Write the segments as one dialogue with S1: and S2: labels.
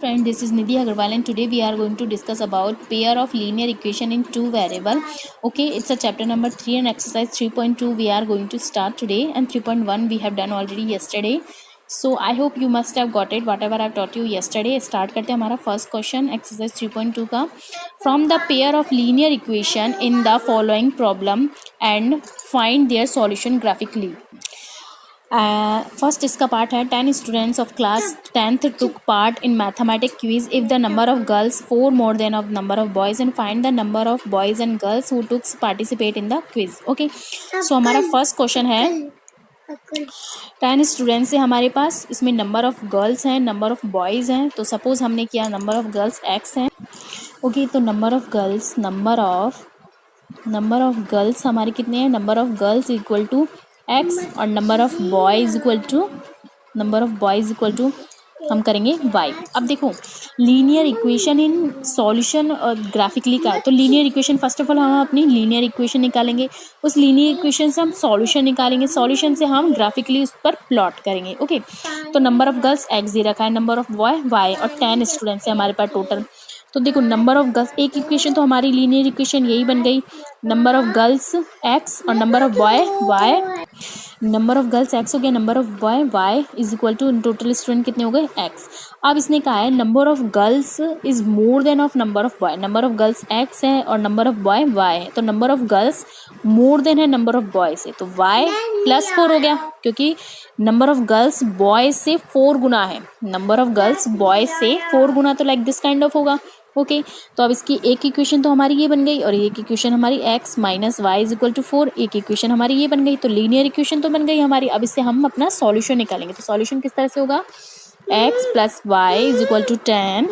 S1: Friend, this is Nidhi Agarwal and today we are going to discuss about pair of linear equation in two variable. Okay, it's a chapter number 3 and exercise 3.2 we are going to start today, and 3.1 we have done already yesterday. So I hope you must have got it whatever I taught you yesterday. Start करते हैं हमारा first question exercise 3.2 का. From the pair of linear equation in the following problem and find their solution graphically. First इसका part है 10 students of class 10th took part in mathematic quiz if the number of girls 4 more than of number of boys and find the number of boys and girls who took participate in the quiz. Okay, so हमारा first question है 10 students है हमारे पास. इसमें number of girls हैं, number of boys हैं. तो suppose हमने किया नंबर ऑफ गर्ल्स x है. ओके, तो नंबर ऑफ गर्ल्स हमारे कितने हैं? Number of girls equal to x और number of boys equal to हम करेंगे y. अब देखो लीनियर इक्वेशन इन सॉल्यूशन और ग्राफिकली का है. तो linear equation first of all हम अपनी लीनियर इक्वेशन निकालेंगे. उस लीनियर इक्वेशन से हम सॉल्यूशन निकालेंगे. सॉल्यूशन से हम ग्राफिकली उस पर प्लॉट करेंगे. ओके, तो नंबर ऑफ गर्ल्स x दे रखा है, नंबर ऑफ बॉय y और 10 स्टूडेंट्स है हमारे पास टोटल. तो देखो नंबर ऑफ गर्ल्स, एक इक्वेशन तो हमारी लीनियर इक्वेशन यही बन गई. नंबर ऑफ गर्ल्स x और number of boy y. Number of girls x हो गया, number of boy y is equal to total student कितने हो गए x. अब इसने कहा है number of girls is more than of number of boy. Number of girls x है और नंबर ऑफ बॉय y है. तो number of girls more than है नंबर ऑफ बॉय से, तो y प्लस 4 हो गया क्योंकि नंबर ऑफ गर्ल्स बॉय से 4 गुना है. नंबर ऑफ गर्ल्स बॉय से 4 गुना, तो लाइक दिस काइंड ऑफ होगा. ओके, तो अब इसकी एक इक्वेशन तो हमारी ये बन गई और एक इक्वेशन हमारी x minus y is equal to 4. एक इक्वेशन हमारी ये बन गई. तो लीनियर इक्वेशन तो बन गई हमारी. अब इससे हम अपना सॉल्यूशन निकालेंगे. तो सॉल्यूशन किस तरह से होगा? x plus y is equal to 10.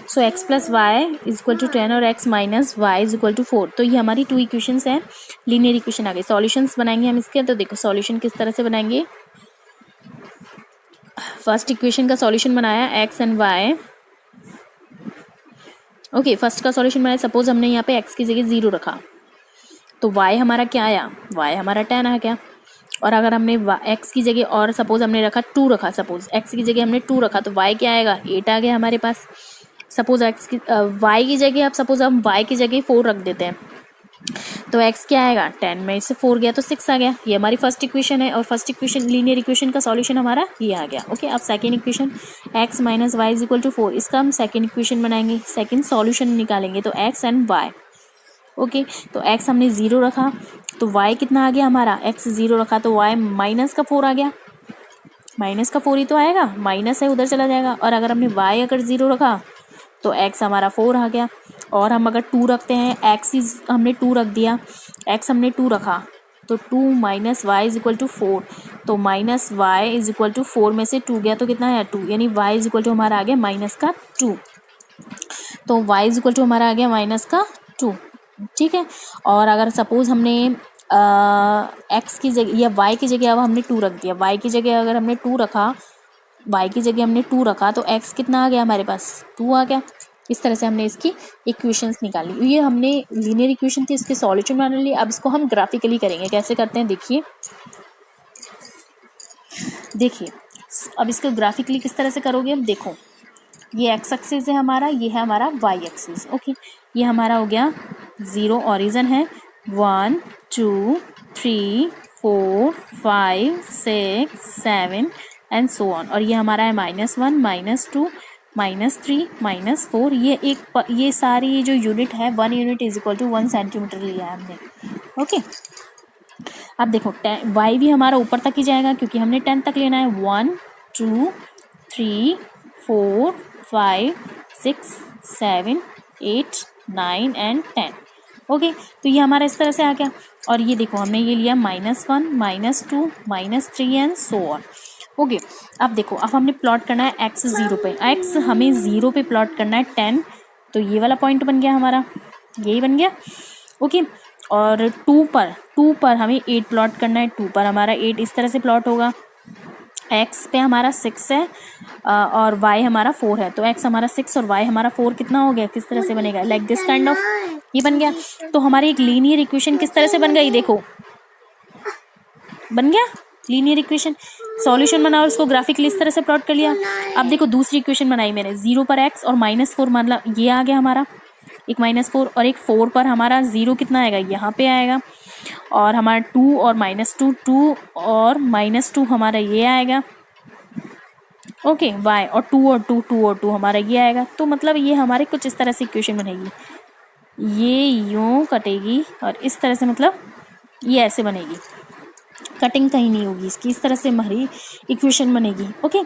S1: So x plus y is equal to 10 और x minus y is equal to 4. तो ये हमारी 2 इक्वेशंस हैं. लीनियर इक्वेशन आ गई. सॉल्यूशंस बनाएंगे हम इसके. तो देखो सॉल्यूशन किस तरह से बनाएंगे. फर्स्ट इक्वेशन का सॉल्यूशन बनाया x and y. Okay, first का सॉल्यूशन बनाया. सपोज हमने यहाँ पे x की जगह 0 रखा तो y हमारा क्या आया? y हमारा 10 आ गया. और अगर हमने x की जगह और सपोज हमने रखा 2 रखा, सपोज x की जगह हमने 2 रखा तो y क्या आएगा? 8 आ गया हमारे पास. सपोज y की जगह, अब सपोज हम y की जगह 4 रख देते हैं तो x क्या आएगा? 10 में से 4 गया तो 6 आ गया. ये हमारी फर्स्ट इक्वेशन है और फर्स्ट इक्वेशन लीनियर इक्वेशन का सॉल्यूशन हमारा ये आ गया. ओके, अब second equation x minus y is equal to 4. इसका हम सेकंड इक्वेशन बनाएंगे, सेकंड सॉल्यूशन निकालेंगे. तो x एंड y. ओके, तो x हमने 0 रखा तो y कितना आ गया हमारा? x 0 रखा तो y माइनस का 4 आ गया. माइनस का 4 ही तो आएगा, माइनस है उधर चला जाएगा. और अगर हमने y अगर 0 रखा तो x हमारा 4 आ गया. और हम अगर 2 रखते हैं, हमने 2 रख दिया, x हमने 2 रखा तो 2 minus y is equal to 4. तो minus y is equal to 4 में से 2 गया तो कितना है? 2. यानी y इज इक्वल टू हमारा आ गया माइनस का 2. तो y इज इक्वल टू हमारा आ गया माइनस का 2. ठीक है. और अगर सपोज हमने x की जगह या y की जगह अब हमने 2 रख दिया, y की जगह अगर हमने 2 रखा, तो x कितना आ गया हमारे पास? 2 आ गया. इस तरह से हमने इसकी इक्वेशंस निकाली. ये हमने लीनियर इक्वेशन थी, इसके सॉल्यूशन बना लिए. अब इसको हम ग्राफिकली करेंगे. कैसे करते हैं देखिए अब इसको ग्राफिकली किस तरह से करोगे. अब देखो ये x एक्सिस है हमारा, ये है हमारा y एक्सिस. ओके, ये हमारा हो गया 0 ओरिजिन है. 1 2 3 4 5 6 7 एंड सो ऑन. और ये हमारा है -1 -2 -3 -4. ये सारी जो यूनिट है 1 unit is equal to 1 centimetre लिया है हमने. ओके, अब देखो y भी हमारा ऊपर तक ही जाएगा क्योंकि हमने 10 तक लेना है. 1 2 3 4 5 6 7 8 9 एंड 10. ओके, तो ये हमारा इस तरह से आ गया. और ये देखो हमने ये लिया -1 -2 -3 एंड सो ऑन. ओके, अब देखो अब हमने प्लॉट करना है x 0 पे. x हमें 0 पे प्लॉट करना है 10. तो ये वाला पॉइंट बन गया हमारा, यही बन गया. ओके, और 2 पर हमें 8 प्लॉट करना है. 2 पर हमारा 8 इस तरह से प्लॉट होगा. x पे हमारा 6 है और y हमारा 4 है. तो x हमारा 6 और y हमारा 4 कितना हो गया? किस तरह से बनेगा? लाइक दिस काइंड ऑफ ये बन गया. तो हमारी एक लीनियर इक्वेशन किस तरह से बन गई? देखो बन गया लीनियर इक्वेशन. सॉल्यूशन बना और उसको ग्राफिकली इस तरह से प्लॉट कर लिया। अब देखो दूसरी इक्वेशन बनाई मैंने, 0 पर x और -4, मतलब ये आ गया हमारा एक -4, और एक 4 पर हमारा 0 कितना आएगा, यहाँ पे आएगा, और हमारा 2 और -2, 2 और -2 हमारा ये आएगा, ओके y, और 2 और 2, 2 और 2 हमारा ये आएगा। तो मतलब ये हमारे कुछ इस तरह से इक्वेशन बनेगी, ये यूं कटेगी और इस तरह से, मतलब ये ऐसे बनेगी, कटिंग कहीं नहीं होगी इसकी, इस तरह से हमारी इक्वेशन बनेगी। ओके,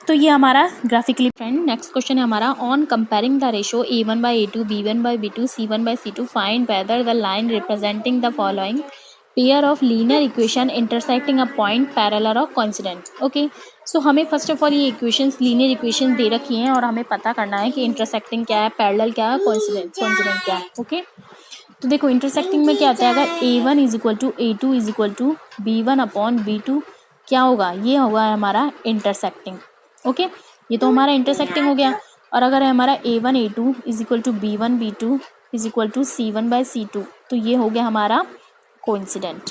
S1: तो ये हमारा ग्राफिकली। फ्रेंड नेक्स्ट क्वेश्चन है हमारा, on comparing the ratio a1/a2 b1/b2 c1/c2 find whether the line representing the following pair of linear equation intersecting a point parallel और कोइंसिडेंट। ओके, सो हमें फर्स्ट ऑफ ऑल ये equations linear equation दे रखी हैं और हमें पता करना है कि इंटरसेक्टिंग क्या है, पैरेलल क्या है, कोइंसिडेंट क्या है। ओके, तो देखो इंटरसेक्टिंग में क्या होता है, अगर a1 is equal to a2 is equal to b1/b2 क्या होगा, ये होगा हमारा इंटरसेक्टिंग। ओके, ये तो हमारा इंटरसेक्टिंग हो गया। और अगर हमारा a1 a2 is equal to b1b2 is equal to c1/c2 तो ये हो गया हमारा कोइंसिडेंट।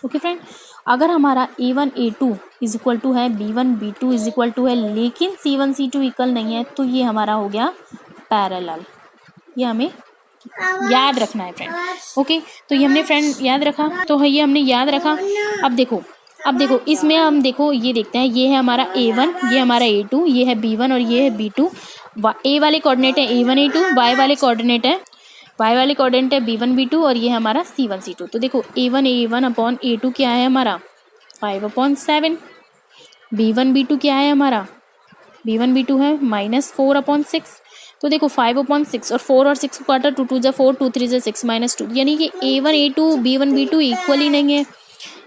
S1: ओके फ्रेंड, अगर हमारा a1 a2 is equal to है b1 b2 is equal to है लेकिन c1 c2 इक्वल नहीं है तो ये हमारा हो गया पैरेलल। ये हमें याद रखना है फ्रेंड। ओके, तो ये हमने फ्रेंड याद रखा, तो ये हमने याद रखा। अब देखो इसमें हम देखो ये देखते हैं, ये है हमारा a1, ये हमारा a2, ये है b1 और ये है b2। a वाले कोऑर्डिनेट है a1 a2, y वाले कोऑर्डिनेट है b1 b2 और ये है हमारा c1 c2। तो देखो a1 अपॉन a2 क्या है हमारा 5/7, b1 b2 क्या है हमारा b1 b2 है -4/6। तो देखो 5/6 और 4 और 6 को काटा, 2 2 जा 4, 2 3 जा 6 -2, यानी कि a1 a2 b1 b2 equal ही नहीं है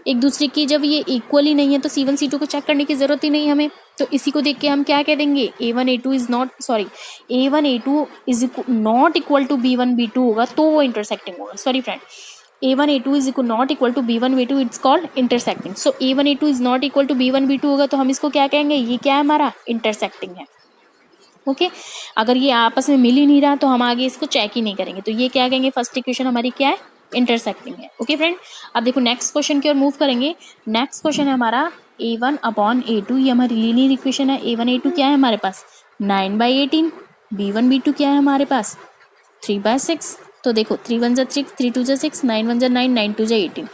S1: एक दूसरे की। जब ये इक्वल ही नहीं है तो c1 c2 को चेक करने की जरूरत ही नहीं हमें। तो इसी को देख के हम क्या कह देंगे, a1 a2 is not equal to b1 b2 होगा तो वो इंटरसेक्टिंग होगा। Sorry friend, a1 a2 is not equal to b1 b2, it's called intersecting. So a1 a2 is not equal to b1 b2 होगा तो हम इसको क्या कहेंगे, ये क्या है हमारा इंटरसेक्टिंग है। ओके, अगर ये आपस में मिल ही नहीं रहा तो हम आगे इसको चेक ही नहीं करेंगे, तो ये क्या कहेंगे, फर्स्ट इक्वेशन हमारी क्या है, इंटरसेक्टिंग है। ओके फ्रेंड, अब देखो नेक्स्ट क्वेश्चन की ओर मूव करेंगे। नेक्स्ट क्वेश्चन है हमारा a1/a2, ये हमारी लीनियर इक्वेशन है। a1 a2 क्या है हमारे पास 9/18, b1 b2 क्या है हमारे पास 3/6। तो देखो 3 1 जा 3, 3 2 जा 6, 9 1 जा 9, 9 2 जा 18,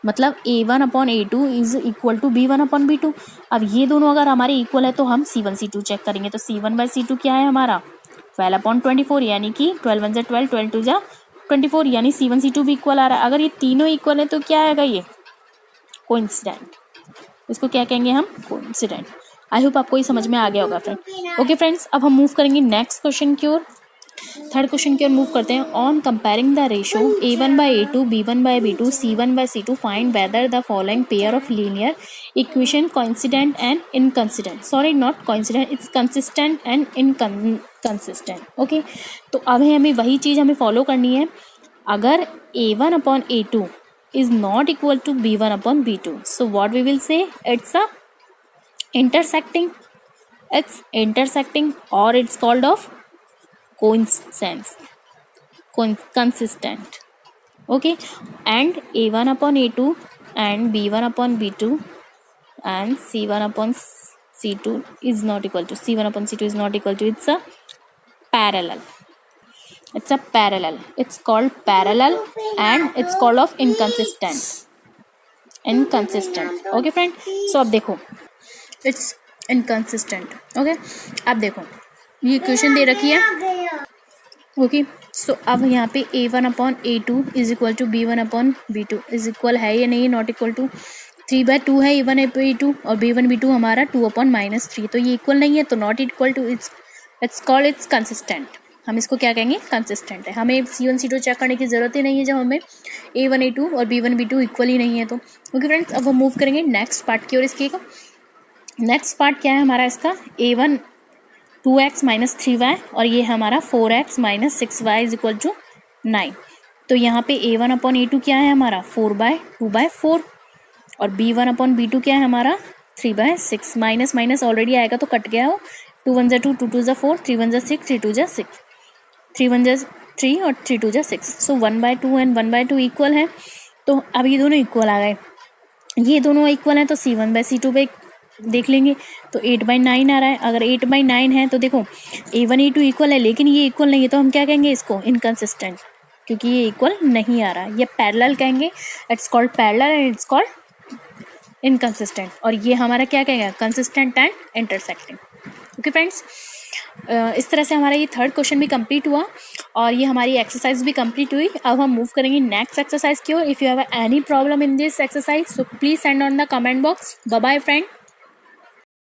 S1: मतलब a1/a2 is equal to b1/b2। अब ये दोनों अगर हमारे इक्वल है तो हम c1 c2 चेक करेंगे। तो c1/c2 क्या है हमारा 12/24, यानी कि 12 1 जा 12, 12 2 जा 24, यानी c1 c2 भी इक्वल आ रहा है। अगर ये तीनों इक्वल है तो क्या आएगा, ये कोइंसिडेंट। इसको क्या कहेंगे हम, कोइंसिडेंट। आई होप आपको ये समझ में आ गया होगा फ्रेंड। ओके फ्रेंड्स, अब हम मूव करेंगे नेक्स्ट क्वेश्चन की ओर। थर्ड क्वेश्चन की ओर मूव करते हैं। On comparing the ratio a1/a2 b1/b2 c1/c2 find whether the following pair of linear equation coincident and inconsistent. Sorry, not coincident, it's consistent and inconsistent. Okay, तो अब हमें वही चीज़ हमें follow करनी है। अगर a1/a2 is not equal to b1/b2, so what we will say, it's a intersecting, or it's called of consistent. Okay, and a1/a2 and b1/b2 and c1/c2 is not equal to it's a parallel. It's called parallel and it's called of inconsistent. Okay friend, so अब देखो it's inconsistent. Okay, अब देखो ये equation दे रखी है। Okay, सो अब यहाँ पे a1/a2 is equal to b1/b2 is equal है या नहीं, नॉट इक्वल टू 3/2 है a1/a2 और b1/b2 हमारा 2/3, तो ये इक्वल नहीं है तो not equal to, it's called it's consistent. हम इसको क्या कहेंगे, कंसिस्टेंट है। हमें c1 c2 चेक करने की जरूरत ही नहीं है जब हमें a1 a2 और b1 b2 इक्वल ही नहीं है तो। ओके फ्रेंड्स, अब हम मूव करेंगे नेक्स्ट पार्ट की ओर। इसके नेक्स्ट पार्ट क्या है हमारा इसका, a1 2x - 3y और ये हमारा 4x - 6y is equal to 9। तो यहाँ पे a1/a2 क्या है हमारा 4/2/4 और b1/b2 क्या है हमारा 3/6। माइनस माइनस ऑलरेडी आएगा तो कट गया हो, 2 1 जा 2, 2 2 जा 4, 3 1 जा 6, 3 2 जा 6, 3 1 जा 3 और 3 2 जा 6। सो 1/2 एंड 1/2 इक्वल है। तो अब ये दोनों इक्वल आ गए। ये दोनों इक्वल हैं तो C1/C2 पे देख लेंगे, तो 8/9 आ रहा है। अगर 8/9 है तो देखो A1 A2 इक्वल है, लेकिन ये इक्वल नहीं है तो हम क्या कहेंगे इसको, इनकंसिस्टेंट, क्योंकि ये इक्वल नहीं आ रहा है। ये पैरेलल कहेंगे, it's called parallel and it's called inconsistent. और ये हमारा क्या कहेगा, consistent and intersecting. Okay friends, इस तरह से हमारा ये थर्ड क्वेश्चन भी कंप्लीट हुआ और ये हमारी एक्सरसाइज भी कंप्लीट हुई। अब हम मूव करेंगे नेक्स्ट एक्सरसाइज की ओर। If you have any problem in this exercise so please send on the comment box. Bye bye friend.